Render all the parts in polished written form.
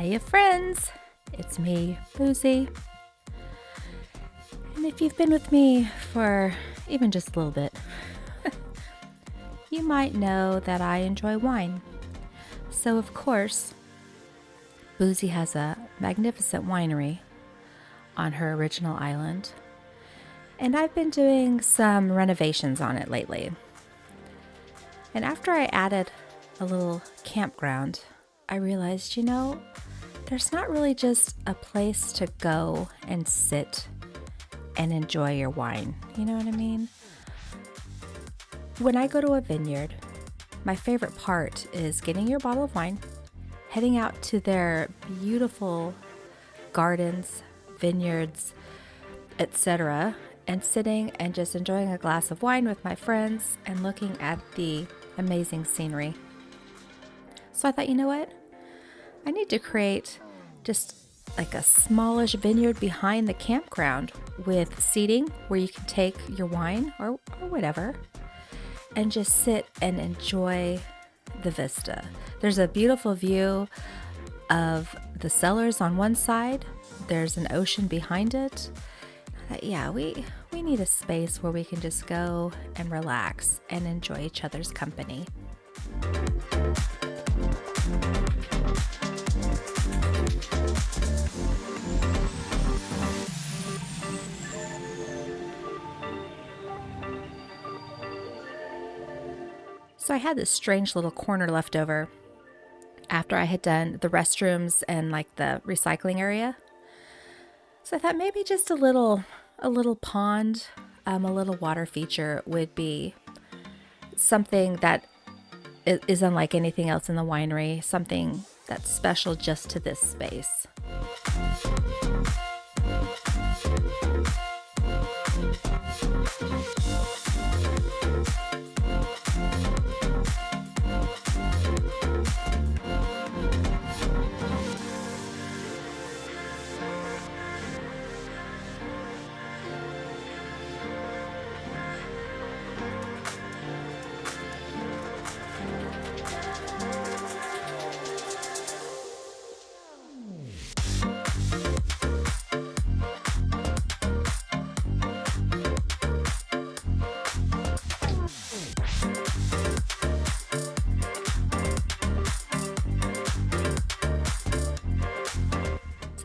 Hiya friends, it's me, Boozy. And if you've been with me for even just a little bit, you might know that I enjoy wine. So of course, Boozy has a magnificent winery on her original island. And I've been doing some renovations on it lately. And after I added a little campground, I realized, there's not really just a place to go and sit and enjoy your wine. You know what I mean? When I go to a vineyard, my favorite part is getting your bottle of wine, heading out to their beautiful gardens, vineyards, etc., and sitting and just enjoying a glass of wine with my friends and looking at the amazing scenery. So I thought, you know what? I need to create just like a smallish vineyard behind the campground with seating where you can take your wine or whatever and just sit and enjoy the vista. There's a beautiful view of the cellars on one side. There's an ocean behind it. We need a space where we can just go and relax and enjoy each other's company. So I had this strange little corner left over after I had done the restrooms and like the recycling area. So I thought maybe just a little pond, a little water feature would be something that is unlike anything else in the winery, something that's special just to this space.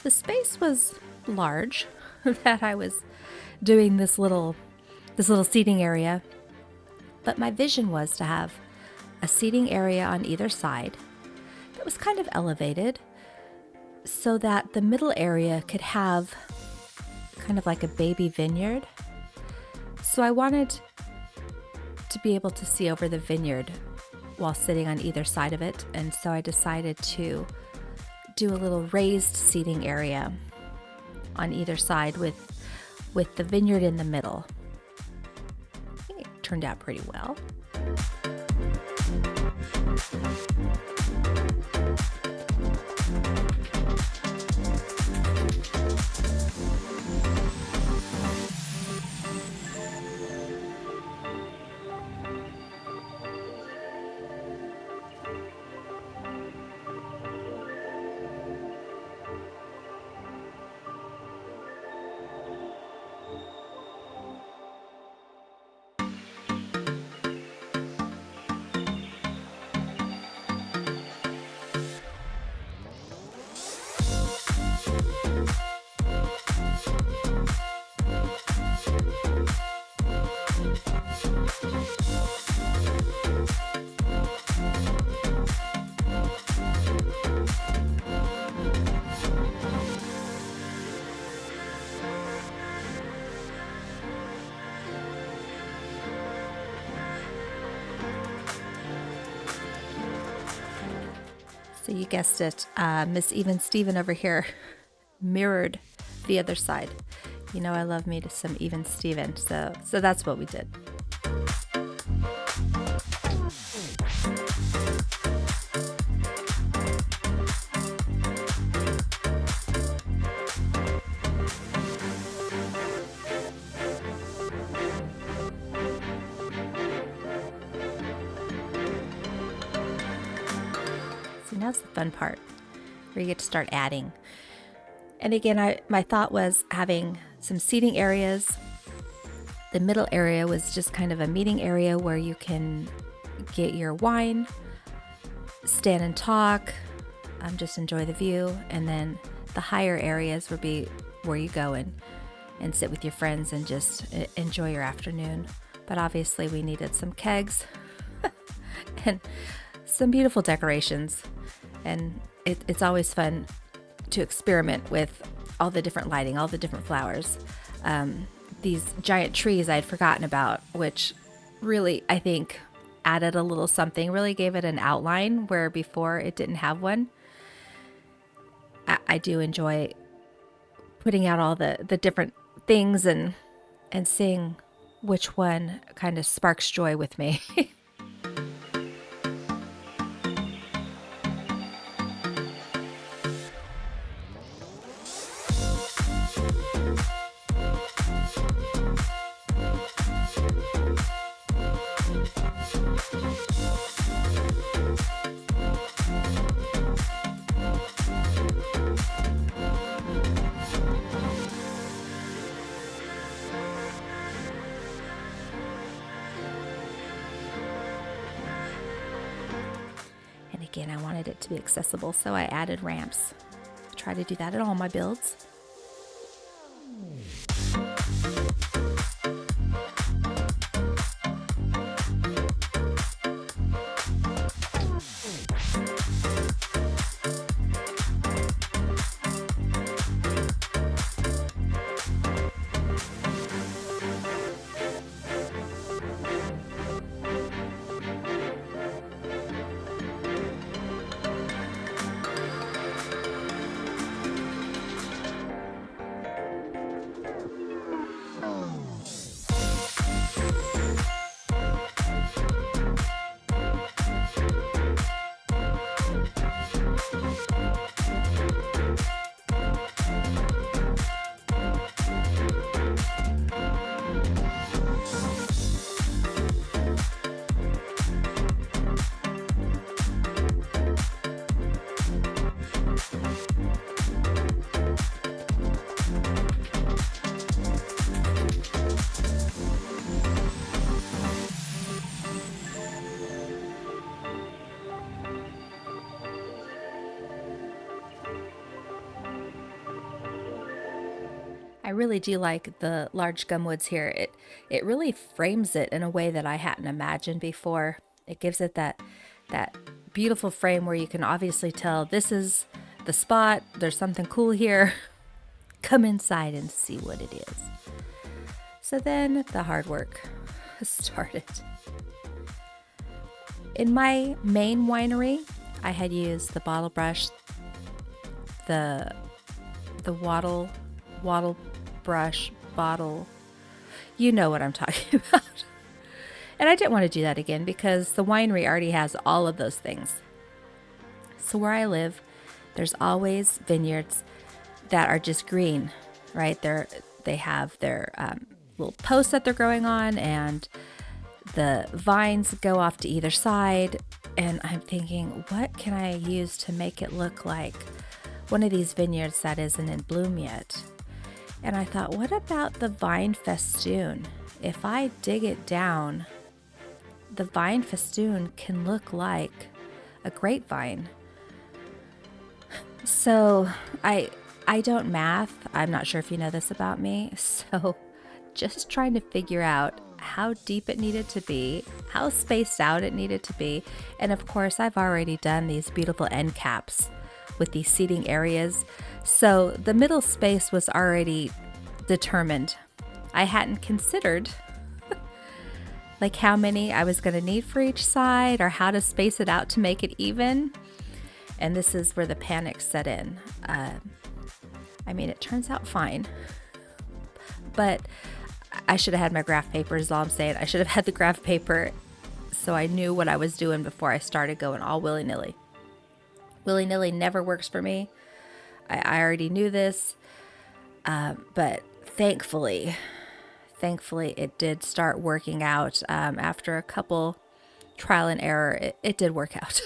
The space was large that I was doing this little seating area, but my vision was to have a seating area on either side that was kind of elevated so that the middle area could have kind of like a baby vineyard. So I wanted to be able to see over the vineyard while sitting on either side of it, and so I decided to do a little raised seating area on either side with the vineyard in the middle. I think it turned out pretty well. So you guessed it, Miss Even Steven over here mirrored the other side. You know I love me to some Even Steven, so that's what we did. Now's the fun part. where you get to start adding. And again, my thought was having some seating areas. The middle area was just kind of a meeting area where you can get your wine, stand and talk, just enjoy the view. And then the higher areas would be where you go and sit with your friends and just enjoy your afternoon. But obviously we needed some kegs and some beautiful decorations. And it's always fun to experiment with all the different lighting, all the different flowers. These giant trees I'd forgotten about, which really, I think, added a little something, really gave it an outline where before it didn't have one. I do enjoy putting out all the different things and seeing which one kind of sparks joy with me. And again, I wanted it to be accessible, so I added ramps. I try to do that in all my builds. I really do like the large gumwoods here. It really frames it in a way that I hadn't imagined before. It gives it that beautiful frame where you can obviously tell this is the spot. There's something cool here. Come inside and see what it is. So then the hard work started. In my main winery, I had used the bottle brush, the wattle brush bottle. You know what I'm talking about. And I didn't want to do that again because the winery already has all of those things. So where I live, there's always vineyards that are just green, right? They have their little posts that they're growing on, and the vines go off to either side. And I'm thinking, what can I use to make it look like one of these vineyards that isn't in bloom yet? And I thought, what about the vine festoon? If I dig it down, the vine festoon can look like a grapevine. So I don't math. I'm not sure if you know this about me. So just trying to figure out how deep it needed to be, how spaced out it needed to be. And of course, I've already done these beautiful end caps with these seating areas. So the middle space was already determined. I hadn't considered like how many I was going to need for each side or how to space it out to make it even. And this is where the panic set in. I mean, it turns out fine, but I should have had my graph paper is all I'm saying. I should have had the graph paper so I knew what I was doing before I started going all willy-nilly. Willy-nilly never works for me. I already knew this, but thankfully it did start working out. After a couple trial and error, it did work out.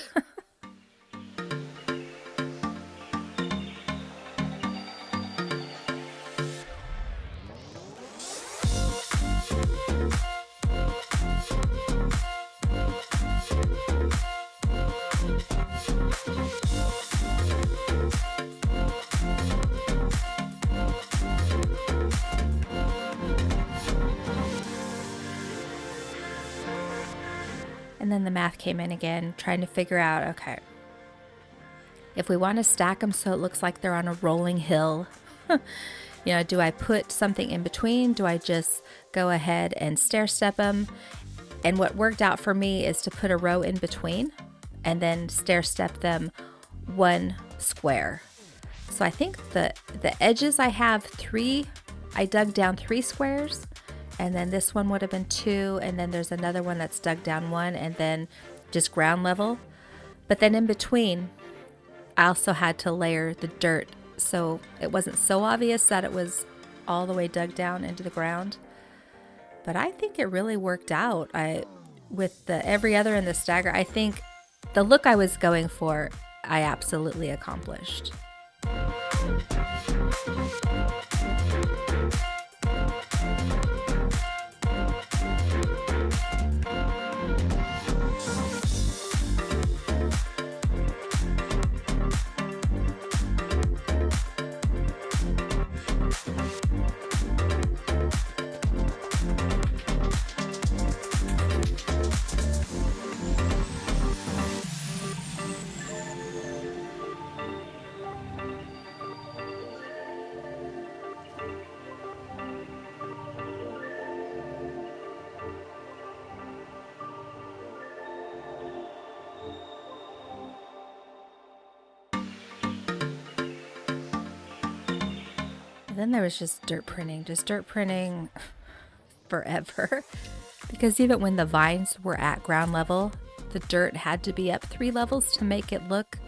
And then the math came in again, trying to figure out, okay, if we want to stack them so it looks like they're on a rolling hill, do I put something in between? Do I just go ahead and stair step them? And what worked out for me is to put a row in between and then stair step them one square. So I think the edges I have I dug down 3 squares, and then this one would have been 2, and then there's another one that's dug down 1, and then just ground level. But then in between, I also had to layer the dirt so it wasn't so obvious that it was all the way dug down into the ground. But I think it really worked out. With the every other and the stagger, I think the look I was going for, I absolutely accomplished. Then there was just dirt printing forever. Because even when the vines were at ground level, the dirt had to be up 3 levels to make it look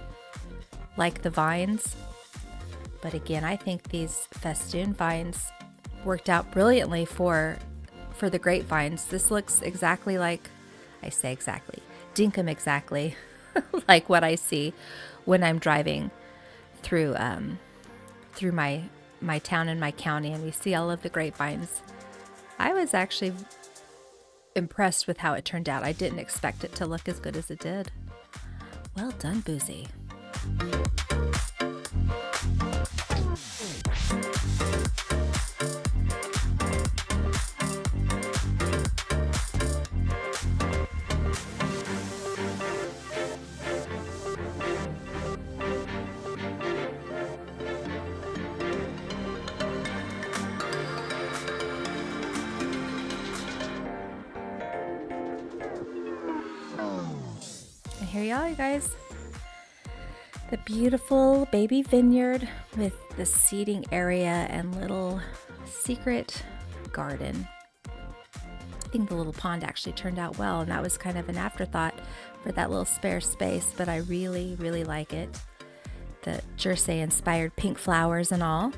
like the vines. But again, I think these festoon vines worked out brilliantly for the grapevines. This looks exactly like, I say exactly, Dinkum exactly, like what I see when I'm driving through my town and my county, and we see all of the grapevines. I was actually impressed with how it turned out. I didn't expect it to look as good as it did. Well done, Boozy. Here you are, you guys. The beautiful baby vineyard with the seating area and little secret garden. I think the little pond actually turned out well, and that was kind of an afterthought for that little spare space, but I really, really like it. The Jersey inspired pink flowers and all.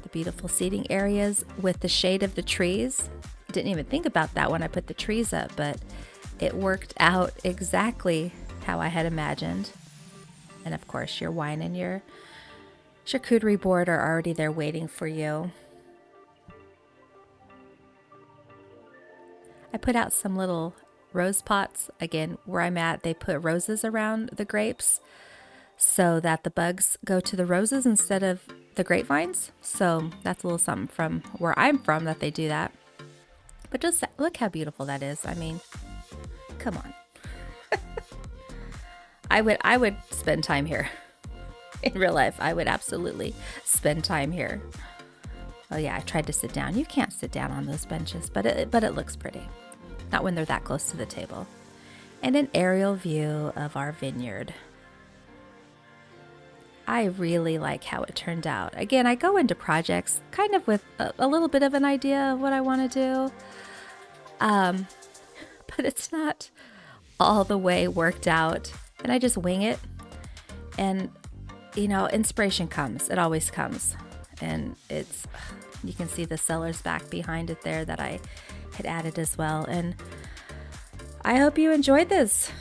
The beautiful seating areas with the shade of the trees. I didn't even think about that when I put the trees up, but it worked out exactly how I had imagined. And of course, your wine and your charcuterie board are already there waiting for you. I put out some little rose pots. Again, where I'm at, they put roses around the grapes so that the bugs go to the roses instead of the grapevines. So that's a little something from where I'm from that they do that. But just look how beautiful that is. I mean, come on. I would spend time here. In real life, I would absolutely spend time here. Oh yeah, I tried to sit down. You can't sit down on those benches, but it looks pretty. Not when they're that close to the table. And an aerial view of our vineyard. I really like how it turned out. Again, I go into projects kind of with a little bit of an idea of what I want to do. But it's not all the way worked out, and I just wing it. And inspiration comes. It always comes. And you can see the cellar's back behind it there that I had added as well. And I hope you enjoyed this.